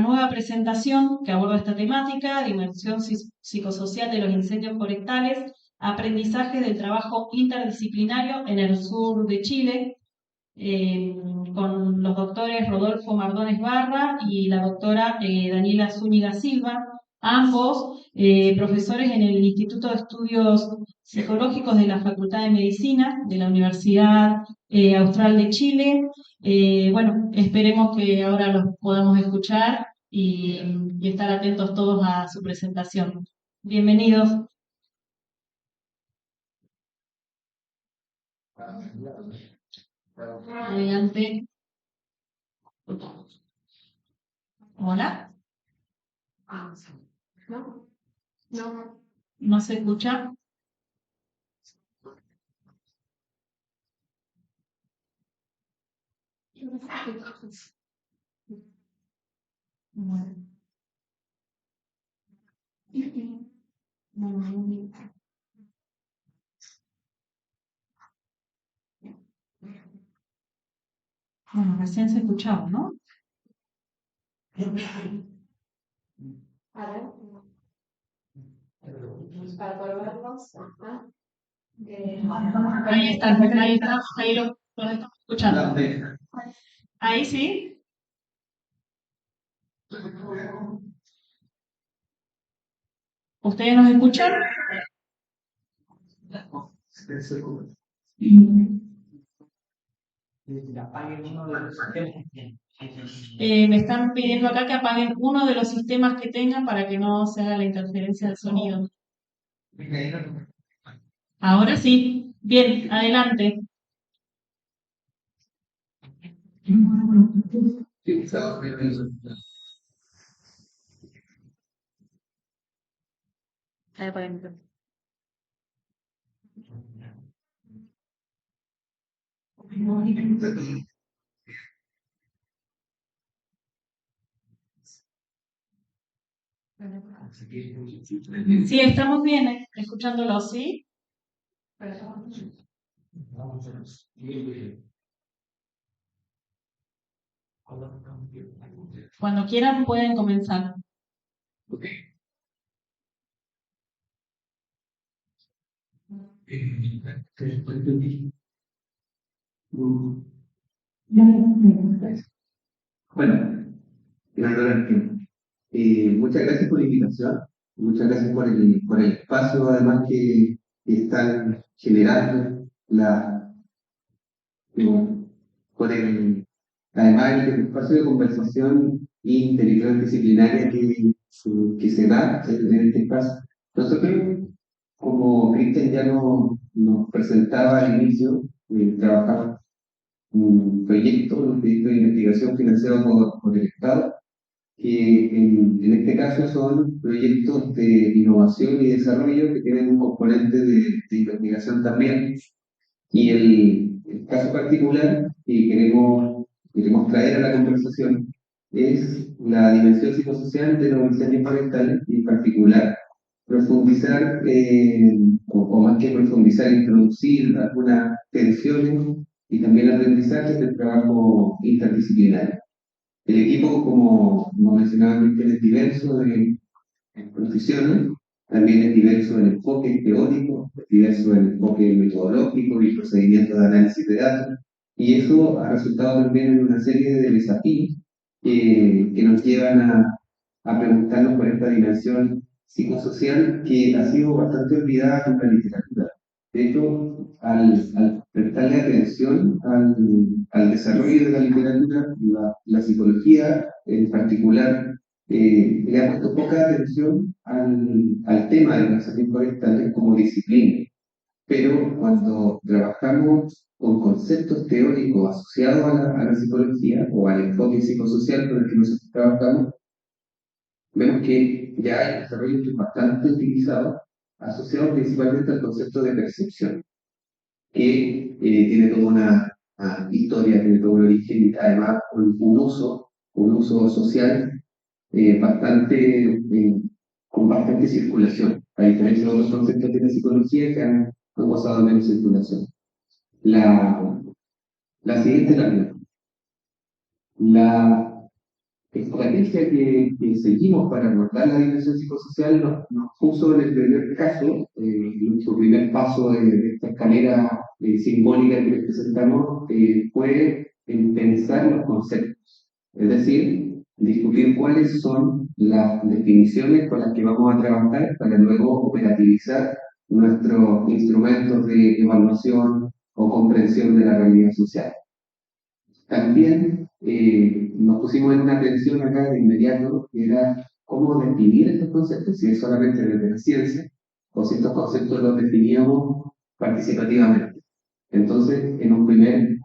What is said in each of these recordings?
Nueva presentación que aborda esta temática, dimensión psicosocial de los incendios forestales, aprendizaje del trabajo interdisciplinario en el sur de Chile, con los doctores Rodolfo Mardones Barra y la doctora Daniela Zúñiga Silva, ambos profesores en el Instituto de Estudios Psicológicos de la Facultad de Medicina de la Universidad Austral de Chile. Bueno, esperemos que ahora los podamos escuchar y estar atentos todos a su presentación. Bienvenidos. Adelante. Hola. ¿No se escucha? Bueno. Bueno, recién se escuchaba, ¿no? Ahí está, ahí lo estamos escuchando. Ahí sí. ¿Ustedes nos escuchan? Me están pidiendo acá que apaguen uno de los sistemas que tengan para que no se haga la interferencia del sonido. Ahora sí. Bien, adelante. Sí, estamos bien, escuchándolo, ¿sí? Cuando quieran pueden comenzar. Bueno, muchas gracias por la invitación, muchas gracias por el espacio, además que están generando por además el espacio de conversación interdisciplinaria que se da en este espacio. Nosotros, como Cristian ya nos presentaba al inicio, trabajamos un proyecto de investigación financiado por el Estado, que en este caso son proyectos de innovación y desarrollo que tienen un componente de investigación también. Y el caso particular que queremos traer a la conversación es la dimensión psicosocial de los incendios forestales y en particular profundizar, o más que profundizar, introducir algunas tensiones y también aprendizajes del trabajo interdisciplinario. El equipo, como mencionaba Cristian, es diverso en profesiones, también es diverso en enfoque teórico, es diverso en enfoque metodológico y procedimientos de análisis de datos, y eso ha resultado también en una serie de desafíos que nos llevan a preguntarnos por esta dimensión psicosocial que ha sido bastante olvidada en la literatura. De hecho, al prestarle atención al desarrollo de la literatura, la psicología en particular le ha puesto poca atención al tema de las acciones forestales como disciplina. Pero cuando trabajamos con conceptos teóricos asociados a la psicología o al enfoque psicosocial con el que nosotros trabajamos, vemos que ya hay desarrollos bastante utilizados, asociados principalmente al concepto de percepción, que tiene toda una historia, tiene todo un origen y además un uso social con bastante circulación, a diferencia de otros conceptos de la psicología que han gozado de menos circulación. La siguiente lámina. estrategia que seguimos para abordar la dimensión psicosocial nos puso en el primer caso, nuestro primer paso de esta escalera simbólica que les presentamos fue en pensar los conceptos, es decir, discutir cuáles son las definiciones con las que vamos a trabajar para luego operativizar nuestros instrumentos de evaluación o comprensión de la realidad social. También nos pusimos en una tensión acá de inmediato, que era cómo definir estos conceptos, si es solamente desde la ciencia, o si estos conceptos los definíamos participativamente. Entonces, en un primer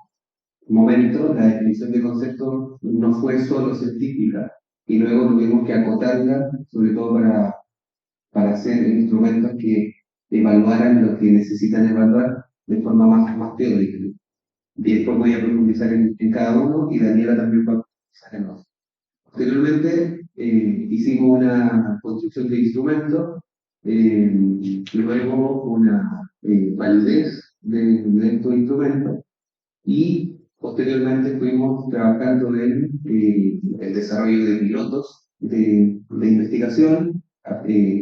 momento, la definición de conceptos no fue solo científica, y luego tuvimos que acotarla, sobre todo para hacer instrumentos que evaluaran lo que necesitan evaluar de forma más teórica. Y después voy a profundizar en cada uno y Daniela también va a profundizar en otro. Posteriormente hicimos una construcción de instrumentos, luego una validez de estos instrumentos y posteriormente fuimos trabajando en el desarrollo de pilotos de investigación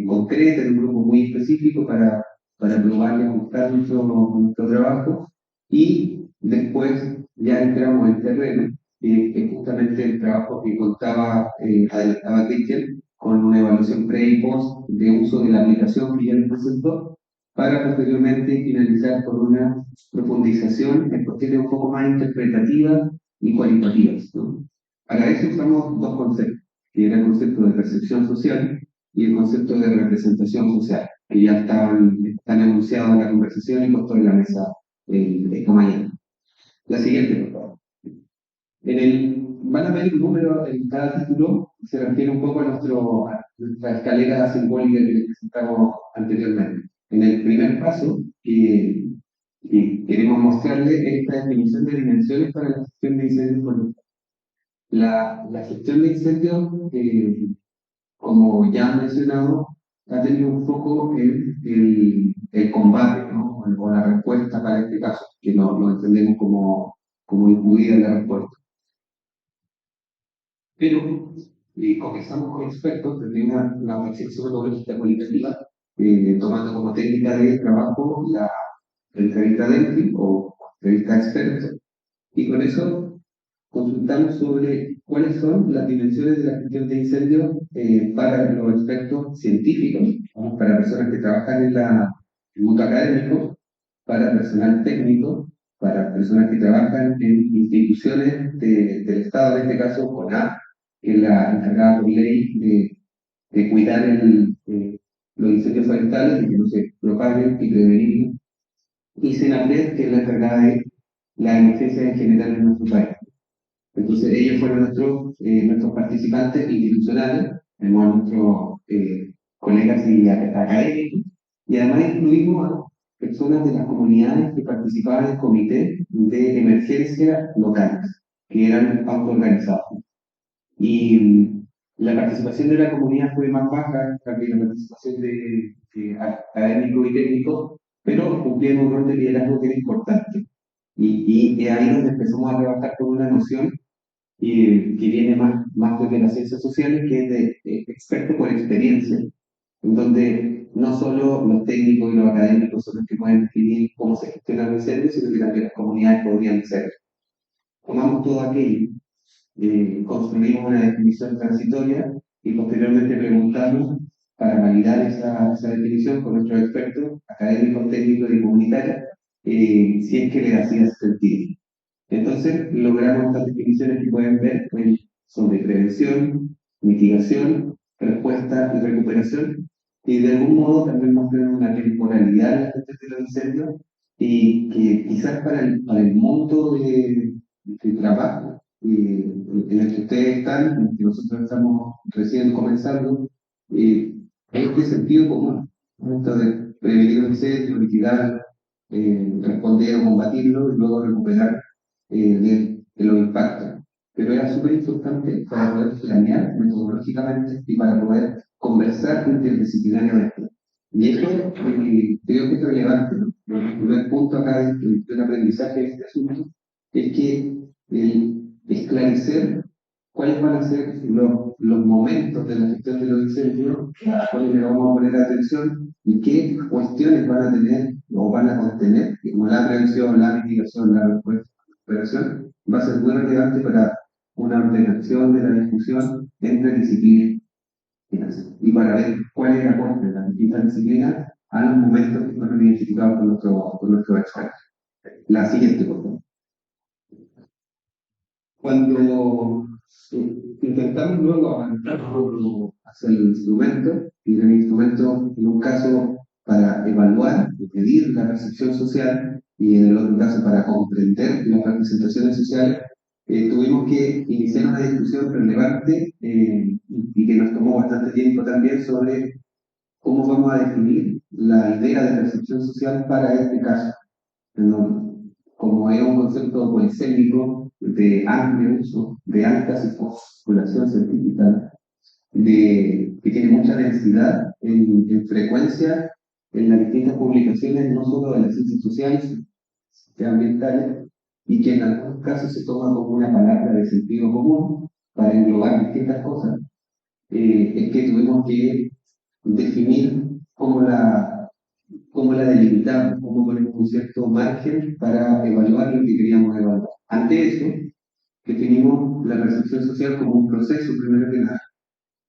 concreta en un grupo muy específico para probar y ajustar nuestro trabajo y después ya entramos en terreno, que es justamente el trabajo que contaba, adelantaba Cristian, con una evaluación pre y post de uso de la aplicación que ya nos presentó, para posteriormente finalizar con una profundización en cuestiones un poco más interpretativas y cualitativas, ¿no? Para eso usamos dos conceptos, que era el concepto de percepción social y el concepto de representación social, que ya están enunciados en la conversación y puestos en la mesa esta mañana. La siguiente, por favor. Van a ver un número en cada título, que se refiere un poco a nuestra escalera simbólica que les presentamos anteriormente. En el primer paso, queremos mostrarle esta definición de dimensiones para la gestión de incendios forestales. La gestión de incendios, como ya han mencionado, ha tenido un foco en el combate, ¿no? O la respuesta para este caso, que lo entendemos como incluida en la respuesta. Pero comenzamos con expertos desde una percepción metodológica cualitativa, tomando como técnica de trabajo la entrevista de entry o entrevista de expertos, y con eso consultamos sobre cuáles son las dimensiones de la gestión de incendios para los expertos científicos, ¿no? Para personas que trabajan en el mundo académico, para personal técnico, para personas que trabajan en instituciones del Estado, en este caso CONAF, que es la encargada por ley de cuidar los incendios forestales y que no se propaguen y prevenirlos, y SENAPRED, que es la encargada de la emergencia en general en nuestro país. Entonces, ellos fueron nuestros participantes institucionales, tenemos a nuestros colegas y académicos, y además incluimos a personas de las comunidades que participaban en el comité de emergencia locales, que eran autoorganizados. Y la participación de la comunidad fue más baja que la participación de académicos y técnicos, pero cumplieron un rol de liderazgo que era importante. Y ahí donde empezamos a trabajar con una noción que viene más desde las ciencias sociales, que es de experto por experiencia, en donde no solo los técnicos y los académicos son los que pueden definir cómo se gestiona el incendio, sino que también las comunidades podrían hacerlo. Tomamos todo aquello, construimos una definición transitoria y posteriormente preguntamos para validar esa definición con nuestros expertos académicos, técnicos y comunitarios, si es que le hacía sentido. Entonces, logramos estas definiciones que pueden ver sobre prevención, mitigación, respuesta y recuperación, y de algún modo también muestran una temporalidad en la gestión de los incendios, y que quizás para el mundo de trabajo en el que ustedes están, en el que nosotros estamos recién comenzando, es de sentido común, ¿no? Esto de prevenir un incendio, mitigar, responder o combatirlo y luego recuperar de los impactos. Pero era súper importante para poder planear metodológicamente y para poder conversar interdisciplinariamente. Y eso creo que es relevante, ¿no? El primer punto acá del aprendizaje de este asunto es que esclarecer cuáles van a ser los momentos de la gestión de los incendios, a cuáles le vamos a poner atención y qué cuestiones van a tener o van a contener, y como la prevención, la mitigación, la recuperación, va a ser muy relevante para una ordenación de la discusión entre disciplinas y para ver cuál es el aporte de las distintas disciplinas a los momentos que fueron identificados por nuestros expertos. La siguiente, por favor. Cuando intentamos luego avanzar hacia el instrumento, y el instrumento en un caso para evaluar y medir la percepción social y en el otro caso para comprender las representaciones sociales, tuvimos que iniciar una discusión relevante y que nos tomó bastante tiempo también sobre cómo vamos a definir la idea de percepción social para este caso. ¿No? Como es un concepto polisémico de amplio uso, de alta circulación científica, que tiene mucha densidad en frecuencia en las distintas publicaciones, no solo de las ciencias sociales, sino ambientales, y que en algunos casos se toma como una palabra de sentido común para englobar distintas cosas, es que tuvimos que definir cómo la delimitamos, cómo ponemos un cierto margen para evaluar lo que queríamos evaluar. Ante eso, definimos la percepción social como un proceso, primero que nada,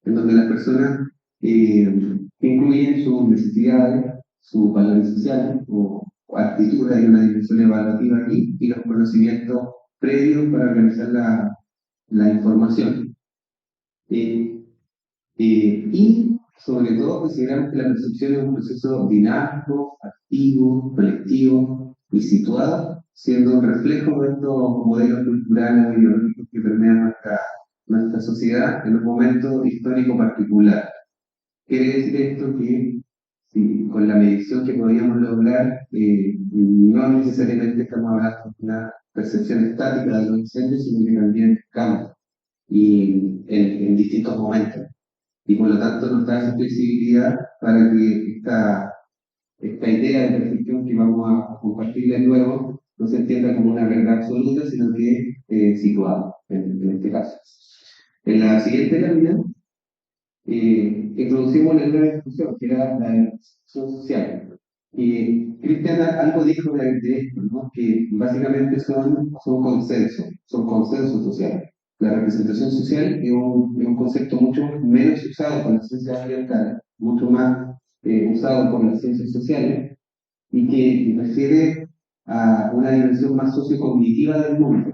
en donde las personas incluyen sus necesidades, sus valores sociales o actitudes, hay una dimensión evaluativa aquí, y los conocimientos previos para organizar la información. Y sobre todo consideramos que la percepción es un proceso dinámico, activo, colectivo y situado, siendo un reflejo de estos modelos culturales o ideológicos que permean nuestra sociedad en un momento histórico particular. Quiere decir esto que sí, con la medición que podíamos lograr, no necesariamente estamos hablando de una percepción estática de los incendios, sino que también cambia y en distintos momentos y por lo tanto nos da esa flexibilidad para que esta idea de percepción que vamos a compartir de nuevo no se entienda como una verdad absoluta, sino que situada en este caso. En la siguiente lámina introducimos la nueva discusión, que era la discusión social. Y Cristian algo dijo de esto, ¿no? Que básicamente son consensos sociales. La representación social es un concepto mucho menos usado por las ciencias ambientales, mucho más usado por las ciencias sociales, y que refiere a una dimensión más sociocognitiva del mundo,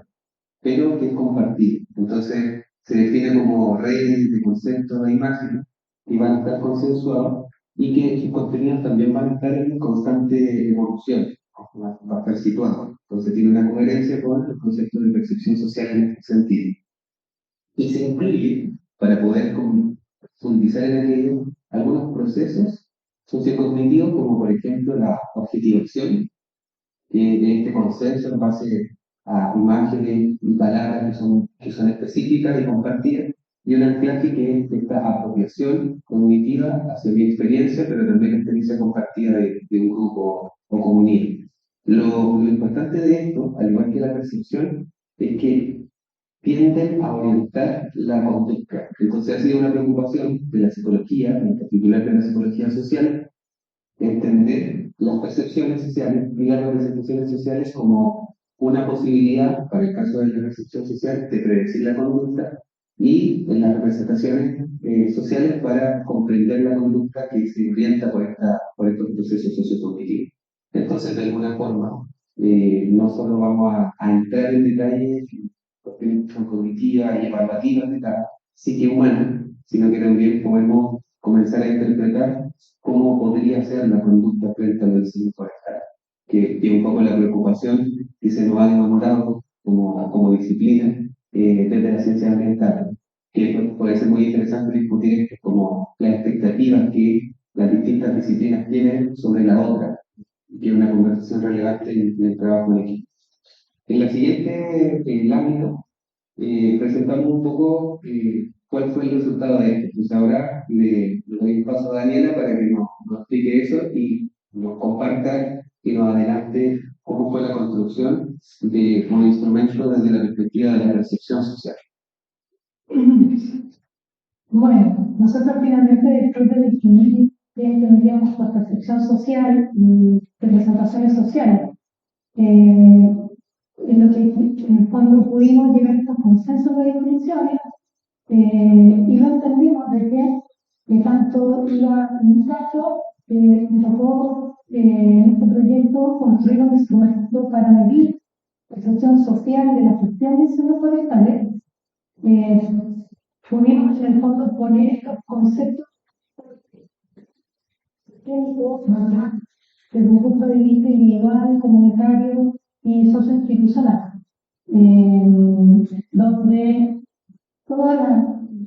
pero que es compartido. Entonces, se define como redes de conceptos e imágenes que van a estar consensuados y que sus contenidos también van a estar en constante evolución, va a estar situado. Entonces, tiene una coherencia con el concepto de percepción social en este sentido. Y se incluye, para poder profundizar en aquello, algunos procesos sociocognitivos, como por ejemplo la objetivación, que este consenso en base a imágenes y palabras que son específicas y compartidas, y un anclaje que es esta apropiación cognitiva hacia mi experiencia, pero también la experiencia compartida de un grupo o comunidad. Lo importante de esto, al igual que la percepción, es que tienden a orientar la conducta. Entonces ha sido una preocupación de la psicología, en particular de la psicología social, entender las percepciones sociales y las representaciones sociales como una posibilidad, para el caso de la percepción social, de predecir la conducta y en las representaciones sociales para comprender la conducta que se orienta por estos procesos sociocognitivos. Entonces, de alguna forma, no solo vamos a entrar en detalles cuestiones cognitivas y evaluativas de la psique humana, sino que también podemos comenzar a interpretar cómo podría ser la conducta frente a los incendios forestales, que es un poco la preocupación que se nos ha demandado como disciplina desde las ciencias ambientales, que puede ser muy interesante discutir como las expectativas que las distintas disciplinas tienen sobre la otra, que es una conversación relevante en el trabajo en equipo. En la siguiente lámina presentamos un poco cuál fue el resultado de esto. Entonces ahora le doy un paso a Daniela para que nos explique eso y nos comparta y nos adelante cómo fue la construcción de un instrumento desde la perspectiva de la percepción social. Bueno, nosotros finalmente después de definir qué entendíamos por percepción social y representaciones sociales, en lo que en el fondo pudimos llegar a estos consensos de definiciones y lo entendimos de que tanto iba en caso, me tocó en este proyecto construir un instrumento para medir percepción social de las cuestiones forestales. Pudimos en el fondo poner estos conceptos desde un punto de vista individual, comunitario y socioinstitucional, donde todas las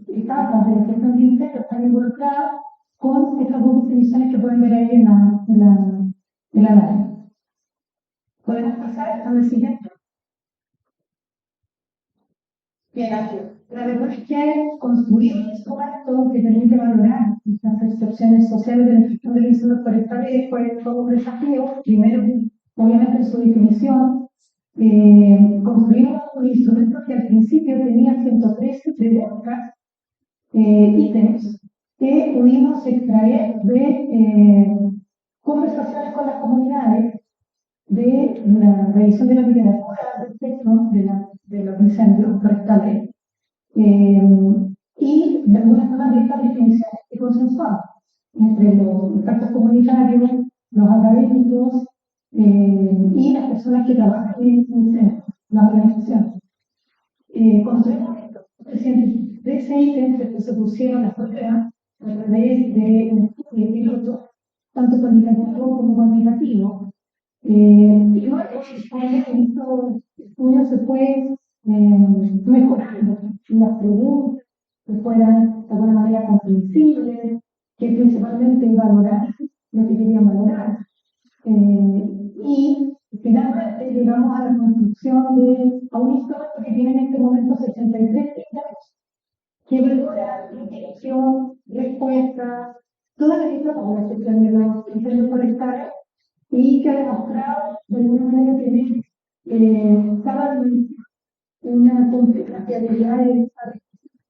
etapas de la gestión de incendios están involucradas con estas dos definiciones que pueden ver ahí en la lámina. ¿Podemos pasar al siguiente? Bien, la verdad es que construir un instrumento que permite valorar las percepciones sociales de la gestión del incendio forestal fue todo un desafío. Primero, obviamente, en su definición, construimos un instrumento que al principio tenía 113 preguntas ítems que pudimos extraer de conversaciones con las comunidades, de la revisión de la literatura respecto de los incendios forestales y de algunas formas de estas definiciones que consensuamos entre los impactos comunitarios, los académicos y las personas que trabajan en incendios, las organizaciones. Construimos esto. 13 ítems que se pusieron a prueba a través de un estudio piloto, tanto cualitativo como cuantitativo. Y luego, en estos estudios se fue mejorando las preguntas, que fueran de alguna manera comprensibles, que principalmente valorar lo que querían valorar. Y finalmente llegamos a la construcción de a un instrumento que tiene en este momento 63 criterios, que valora intención, respuesta, todas las etapas de la gestión de los incendios forestales y que ha demostrado de alguna manera tener cada vez una confidencialidad de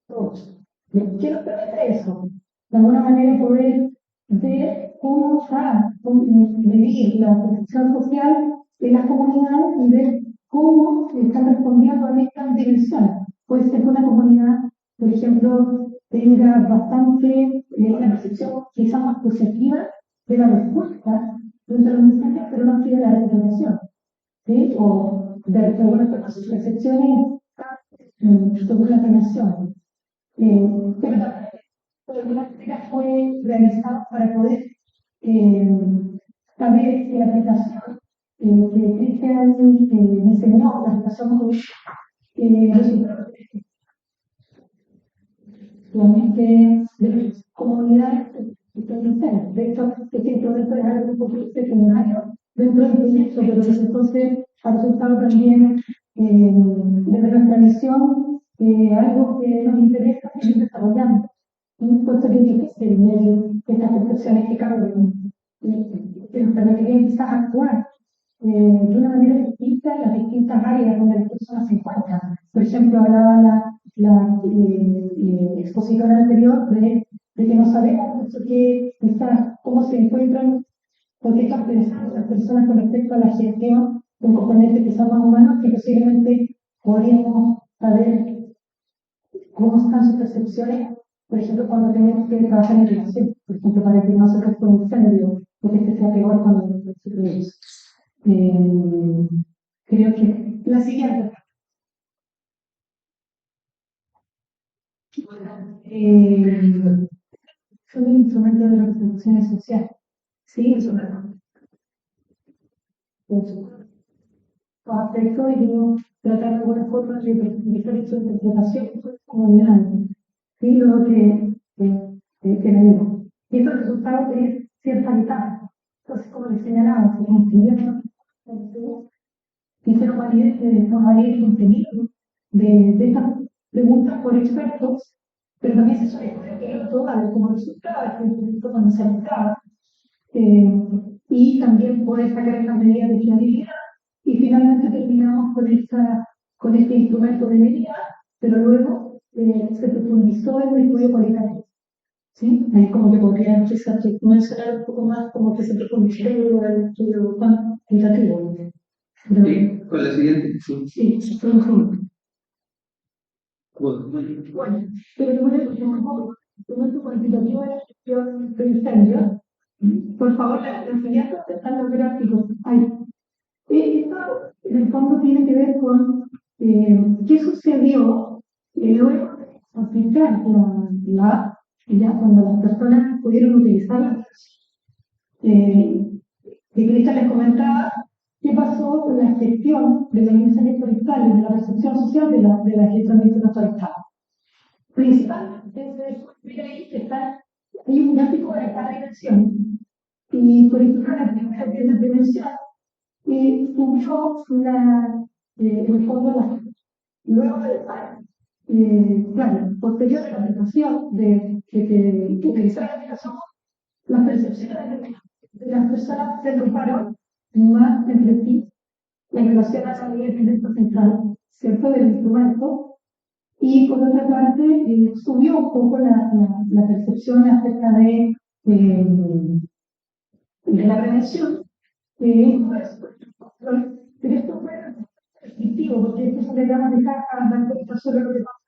todos. ¿Qué nos permite eso? De alguna manera poder ver cómo está, medir la protección social en las comunidades y ver cómo están respondiendo a estas dimensiones. Puede ser que una comunidad, por ejemplo, tenga bastante una percepción quizás más positiva de la respuesta dentro de los incendios, pero no tiene la recuperación, ¿sí? O de algunas percepciones sobre la prevención. Pero también de alguna manera fue realizado para poder saber si la aplicación que Cristian me enseñó, la aplicación con resultó realmente de comunidades internacionales. De hecho, este instrumento es algo un poco secundario dentro del proyecto, pero entonces ha resultado también, desde nuestra visión, algo que nos interesa seguir desarrollando. Puesto que es difícil medir estas percepciones que cambian, que nos permitirían quizás actuar de una manera distinta en las distintas áreas donde las personas se encuentran. Por ejemplo, hablaba la expositora anterior de que no sabemos mucho cómo se encuentran, por qué están pensando las personas con respecto a la gestión de un componente que son más humanos, que posiblemente podríamos saber cómo están sus percepciones, por ejemplo, cuando tenemos que trabajar en relación, por ejemplo, para que no se responda incendio, porque este sea peor cuando se produce. Creo que la siguiente. Son un instrumento de representaciones sociales. Sí, eso es verdad. Los aspectos y digo, tratar de alguna forma de diferentes interpretaciones comunidades. Sí, lo que me digo. Y estos resultados tienen cierta mitad. Entonces, como les señalaba, si entendieron hicieron valer el contenido de estas preguntas por expertos, pero también se suele poner todo como resultado del proyecto cuando se aplicaba. Y también poder sacar estas medidas de fiabilidad. Y finalmente terminamos con este instrumento de medida, pero luego se profundizó en el estudio cualitativo. ¿Sí? Ahí como que podría empezar a mencionar un poco más como que se profundizó en el estudio cuantitativo. Pero, Sí, con la siguiente. sí, se produjo. Bueno, Bueno, pero bueno, como tu cuantitativo de la gestión de incendios, por favor, la siguiente están los gráficos. Ahí. Esto, en el fondo, tiene que ver con qué sucedió luego de aplicar la app, ya cuando las personas pudieron utilizarla. Que Cristian les comentaba qué pasó con la gestión de los incendios forestales, de la recepción social de la gestión de incendios forestales. Principalmente, mira ahí está, hay un gráfico de cada dimensión. Y por ejemplo, la primera dimensión subió en el fondo luego de claro, posterior a la aplicación que utilizar la aplicación, las percepciones de las personas se agruparon más entre sí en relación a la nivel central, ¿cierto? Del instrumento. Y por otra parte, subió un poco la percepción acerca de la prevención. Pero esto fue restrictivo, porque esto se le llama de caja, dar cuenta solo lo que pasa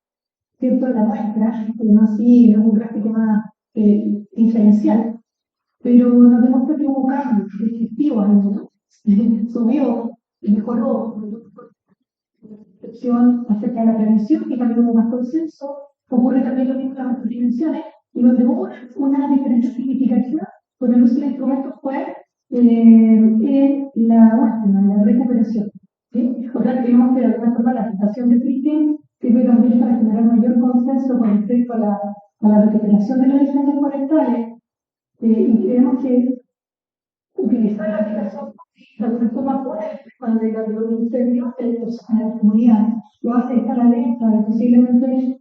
dentro de la muestra, y no así, no es un gráfico más inferencial. Pero nos demuestra que hubo cambios restrictivos, ¿no? Subió, mejoró la percepción acerca de la prevención, y también hubo más consenso. Ocurre también lo mismo en las otras dimensiones, y donde hubo una diferencia significativa con el uso del instrumento fue en la última, en la recuperación. ¿Sí? O sea, creemos que de alguna forma la aplicación de Pristin sirve también para generar mayor consenso con respecto a la recuperación de los incendios forestales, y creemos que utilizar la aplicación de alguna forma puede cuando llega un incendio en las comunidades, lo hace estar alerta y posiblemente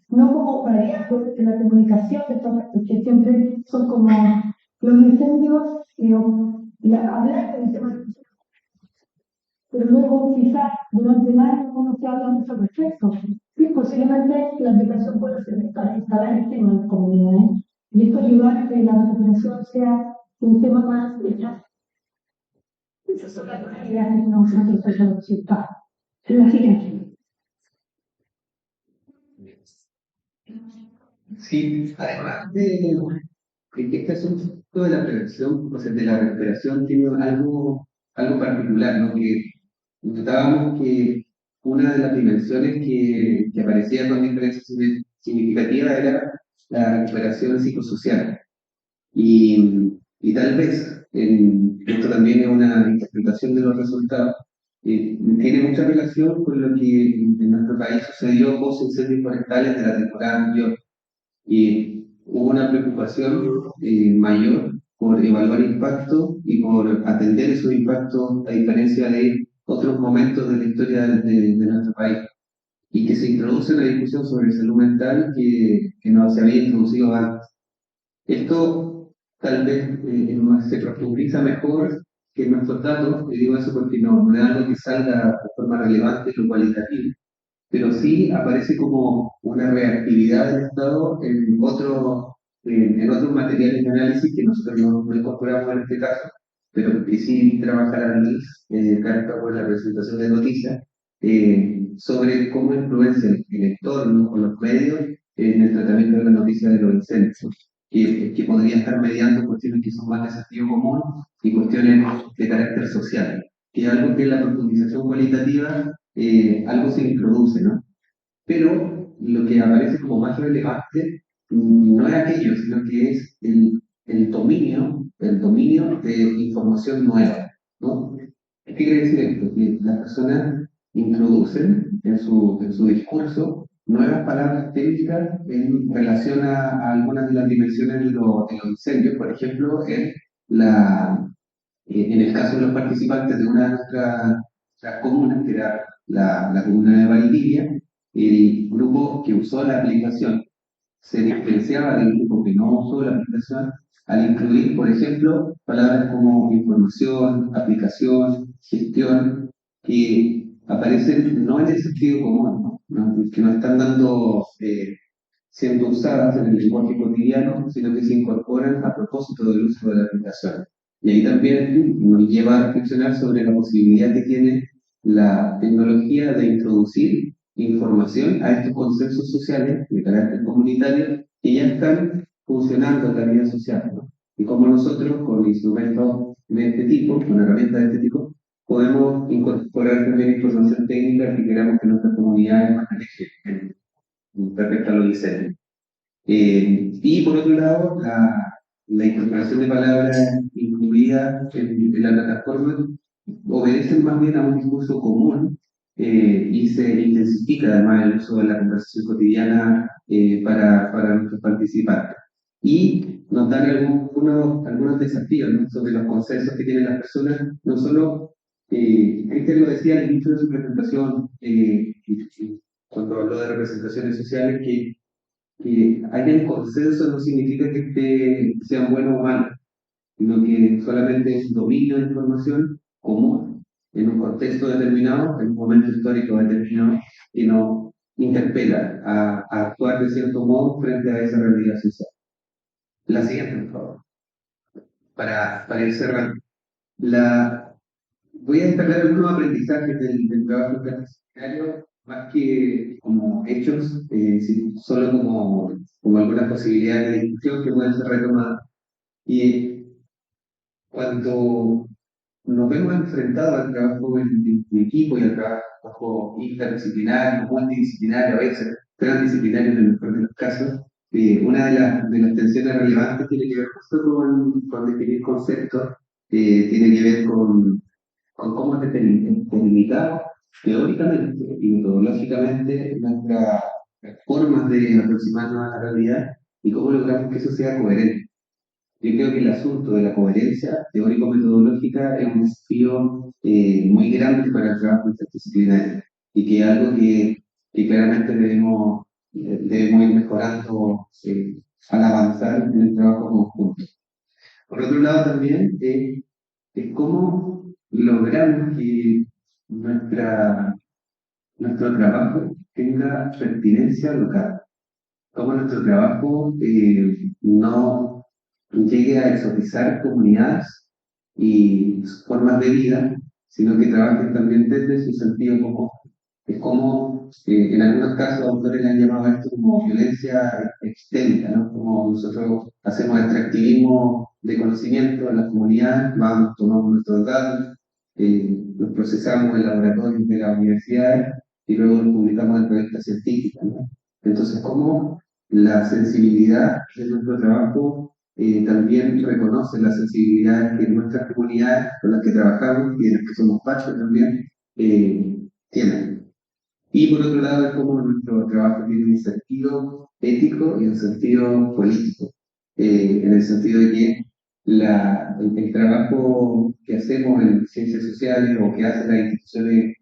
no como variables de la comunicación de estos aspectos, que siempre son como los incendios, hablar del tema, pero luego quizás durante el año uno se habla mucho al respecto. Y posiblemente la aplicación puede ser para instalar el tema en las comunidades, y esto ayudar a que la recuperación sea un tema más eficaz. Esas son las ideas que nosotros tenemos que citar. La siguiente. sí, además de este asunto de la prevención, o sea, de la recuperación, tiene algo particular, ¿no? Que notábamos que una de las dimensiones que aparecía con diferencia significativa era la recuperación psicosocial. Y tal vez, esto también es una interpretación de los resultados, tiene mucha relación con lo que en nuestro país sucedió post incendios forestales de la temporada anterior. Y hubo una preocupación mayor por evaluar impacto y por atender esos impactos, a diferencia de otros momentos de la historia de nuestro país, y que se introduce una discusión sobre salud mental que no se había introducido antes. Esto tal vez se profundiza mejor que en nuestros datos, y digo eso porque no es algo que salga de forma relevante en lo cualitativo, pero sí aparece como una reactividad del Estado en otros materiales de análisis que nosotros no incorporamos en este caso, pero que sí trabajará Luis, carta por la presentación de noticias, sobre cómo influencia el entorno o los medios en el tratamiento de la noticia de los incendios, que podría estar mediando cuestiones que son más de sentido común y cuestiones de carácter social, que es algo que en la profundización cualitativa algo se introduce, ¿no? Pero lo que aparece como más relevante no es aquello, sino que es el dominio de información nueva, ¿no? ¿Qué quiere decir esto? Que las personas introducen en su discurso nuevas palabras técnicas en relación a algunas de las dimensiones de los incendios, por ejemplo, en el caso de los participantes de una de nuestras comunas, que era la comuna de Valdivia, el grupo que usó la aplicación se diferenciaba del grupo que no usó la aplicación al incluir, por ejemplo, palabras como información, aplicación, gestión, que aparecen no en el sentido común, ¿no? que no están siendo usadas en el lenguaje cotidiano, sino que se incorporan a propósito del uso de la aplicación. Y ahí también nos lleva a reflexionar sobre la posibilidad que tiene la tecnología de introducir información a estos consensos sociales de carácter comunitario que ya están funcionando en la vida social, ¿no? Y cómo nosotros, con instrumentos de este tipo, con herramientas de este tipo, podemos incorporar también información técnica que queramos que nuestras comunidades manejen respecto a los diseños. Y por otro lado, la incorporación de palabras incluidas en la plataforma obedecen más bien a un discurso común y se intensifica además el uso de la conversación cotidiana para nuestros participantes. Y nos dan algunos desafíos, ¿no?, sobre los consensos que tienen las personas, no solo, Cristian lo decía al inicio de su presentación, cuando habló de representaciones sociales, que haya consenso no significa que sean buenos o malos, sino que solamente es dominio de información común en un contexto determinado, en un momento histórico determinado, que nos interpela a actuar de cierto modo frente a esa realidad social. La siguiente, por favor, para ir cerrando. Voy a destacar algunos aprendizajes del trabajo interdisciplinario, más que como hechos, solo como algunas posibilidades de discusión que pueden ser retomadas. Y cuando nos vemos enfrentados al trabajo en equipo y al trabajo interdisciplinario, multidisciplinario, a veces transdisciplinario en el mejor de los casos, una de las tensiones relevantes tiene que ver justo con definir conceptos, tiene que ver con cómo delimitamos teóricamente y metodológicamente nuestras formas de aproximarnos a la realidad y cómo logramos que eso sea coherente. Yo creo que el asunto de la coherencia teórico-metodológica es un desafío muy grande para el trabajo interdisciplinario y que es algo que claramente debemos ir mejorando al avanzar en el trabajo conjunto. Por otro lado, también es cómo logramos que nuestro trabajo tenga pertinencia local, cómo nuestro trabajo no llegue a exotizar comunidades y formas de vida, sino que trabajen también desde su sentido común. Es como, en algunos casos, autores le han llamado a esto como violencia exténica, ¿no? Como nosotros hacemos extractivismo de conocimiento en las comunidades, vamos, tomamos nuestros datos, los procesamos en laboratorios de las universidades y luego los publicamos en revistas científicas, ¿no? Entonces, ¿cómo la sensibilidad de nuestro trabajo también reconoce las sensibilidades que nuestras comunidades con las que trabajamos y de las que somos parte también tienen? Y por otro lado, es cómo nuestro trabajo tiene un sentido ético y un sentido político, en el sentido de que el trabajo que hacemos en ciencias sociales o que hacen las instituciones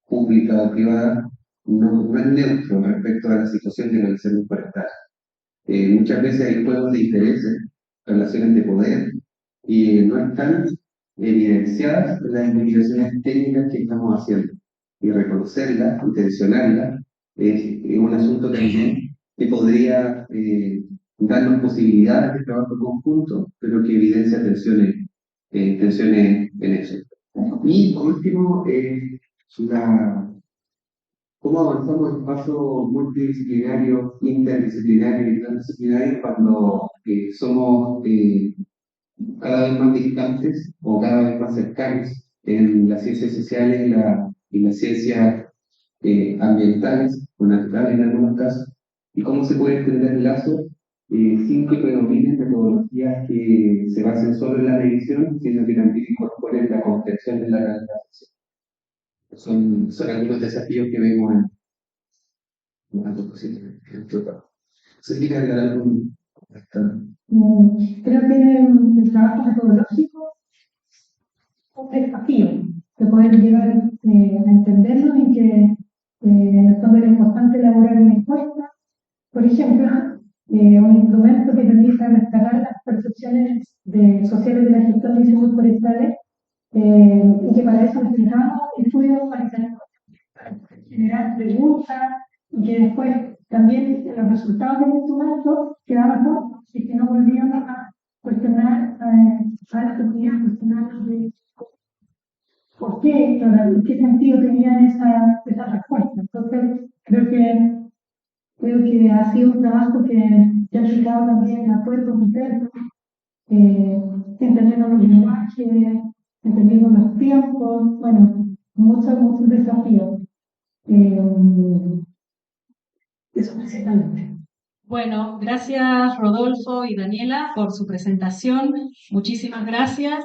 públicas o privadas no es neutro respecto a la situación de la salud forestal. Muchas veces hay juegos de intereses, relaciones de poder, y no están evidenciadas las investigaciones técnicas que estamos haciendo. Y reconocerlas, intencionarlas, es un asunto también que podría darnos posibilidades de trabajo conjunto, pero que evidencia tensiones en eso. Y por último, cómo avanzamos en pasos multidisciplinarios, interdisciplinarios y transdisciplinarios cuando somos cada vez más distantes o cada vez más cercanos en las ciencias sociales y las ciencias ambientales o naturales en algunos casos, y cómo se puede extender el lazo sin que predominen metodologías que se basen solo en la medición, sino que también incorporen la comprensión de la realidad. Son algunos desafíos que vemos en la composición. ¿Se quiere agregar algo? Creo que el trabajo metodológico es un desafío de poder llegar a entenderlo y que en el fondo era importante elaborar una encuesta, por ejemplo, un instrumento que permita rescatar las percepciones sociales de la gestión de incendios forestales y que para eso necesitamos estudios parciales. generar preguntas y que después también los resultados del instrumento quedaban cortos y que no volvían a cuestionar a la comunidad, cuestionar de por qué, en qué sentido tenían esa respuesta. Entonces, creo que ha sido un trabajo que ha implicado también acuerdos internos, entendiendo los lenguajes, entendiendo los tiempos, bueno, muchos desafíos. Eso principalmente. Bueno, gracias Rodolfo y Daniela por su presentación. Muchísimas gracias.